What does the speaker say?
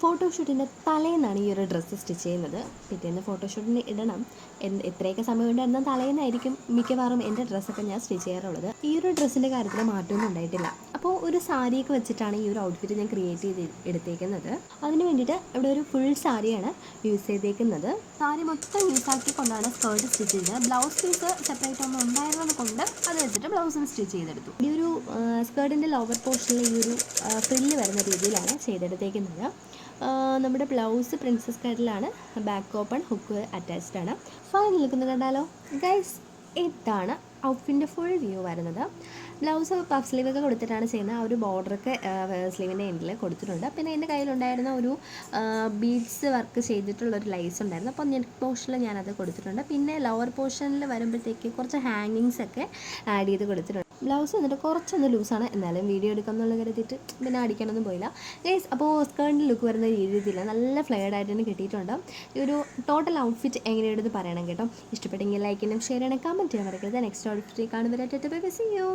ഫോട്ടോഷൂട്ടിൻ്റെ തലേന്നാണ് ഈ ഒരു dress stitch ചെയ്യുന്നത്. പിറ്റേന്ന് ഫോട്ടോഷൂട്ടിന് ഇടണം. എത്രയൊക്കെ സമയം ഉണ്ടായിരുന്നാൽ തലേന്നായിരിക്കും മിക്കവാറും എൻ്റെ ഡ്രസ്സൊക്കെ ഞാൻ സ്റ്റിച്ച് ചെയ്യാറുള്ളത്. ഈ ഒരു ഡ്രസ്സിൻ്റെ കാര്യത്തിൽ മാറ്റമൊന്നും ഉണ്ടായിട്ടില്ല. അപ്പോൾ ഒരു സാരിയൊക്കെ വെച്ചിട്ടാണ് ഈ ഒരു ഔട്ട്ഫിറ്റ് ഞാൻ ക്രിയേറ്റ് ചെയ്ത് എടുത്തേക്കുന്നത്. അതിന് വേണ്ടിയിട്ട് ഇവിടെ ഒരു ഫുൾ സാരിയാണ് യൂസ് ചെയ്തേക്കുന്നത്. സാരി മൊത്തം യൂസാക്കിക്കൊണ്ടാണ് സ്കേർട്ട് സ്റ്റിച്ച് ചെയ്തത്. ബ്ലൗസ് പീസ് സെപ്പറേറ്റ് ഒന്നും ഉണ്ടായിരുന്നത് കൊണ്ട് അത് വെച്ചിട്ട് ബ്ലൗസിന് സ്റ്റിച്ച് ചെയ്തെടുത്തു. ഈ ഒരു സ്കേർട്ടിൻ്റെ ലോവർ പോർഷനിൽ ഈ ഒരു ഫ്രില്ല് വരുന്ന രീതിയിലാണ് ചെയ്തെടുത്തേക്കുന്നത്. നമ്മുടെ ബ്ലൗസ് പ്രിൻസസ് കട്ടിലാണ്, ബാക്ക് ഓപ്പൺ, ഹുക്ക് അറ്റാച്ച്ഡ് ആണ്. ഫൈനൽ നിൽക്കുന്നത് കണ്ടാലോ ഗൈസ്, ഇതാണ് ഔട്ട്ഫിറ്റിൻ്റെ ഫുൾ വ്യൂ വരുന്നത്. ബ്ലൗസ് പഫ് സ്ലീവൊക്കെ കൊടുത്തിട്ടാണ് ചെയ്യുന്നത്. ആ ഒരു ബോർഡറൊക്കെ സ്ലീവിൻ്റെ എൻഡിൽ കൊടുത്തിട്ടുണ്ട്. പിന്നെ എൻ്റെ കയ്യിലുണ്ടായിരുന്ന ഒരു ബീഡ്സ് വർക്ക് ചെയ്തിട്ടുള്ളൊരു ലൈസ് ഉണ്ടായിരുന്നു. അപ്പോൾ നെക്ക് പോർഷനിൽ ഞാനത് കൊടുത്തിട്ടുണ്ട്. പിന്നെ ലോവർ പോർഷനിൽ വരുമ്പോഴത്തേക്ക് കുറച്ച് ഹാങ്ങിങ്സ് ഒക്കെ ആഡ് ചെയ്ത് കൊടുത്തിട്ടുണ്ട്. ബ്ലൗസ് വന്നിട്ട് കുറച്ചൊന്ന് ലൂസാണ്, എന്നാലും വീഡിയോ എടുക്കാമെന്നുള്ള കരുതിയിട്ട് പിന്നെ അടിക്കാനൊന്നും പോയില്ല ഗൈസ്. അപ്പോൾ സ്കേർട്ടിൻ്റെ ലുക്ക് വരുന്ന രീതിയില്ല, നല്ല ഫ്ലെയർഡ് ആയിട്ട് തന്നെ കിട്ടിയിട്ടുണ്ട്. ഈ ഒരു ടോട്ടൽ ഔട്ട്ഫിറ്റ് എങ്ങനെയുണ്ടെന്ന് പറയണം കേട്ടോ. ഇഷ്ടപ്പെട്ടെങ്കിൽ ലൈക്ക് ചെയ്യണം, ഷെയർ ചെയ്യണം, കമൻറ്റ് ചെയ്യാൻ മറക്കരുത്. നെക്സ്റ്റ് ഔട്ട്ഫിറ്റ് കാണുന്നവരായിട്ട് ബൈ ബൈ, സീ യു.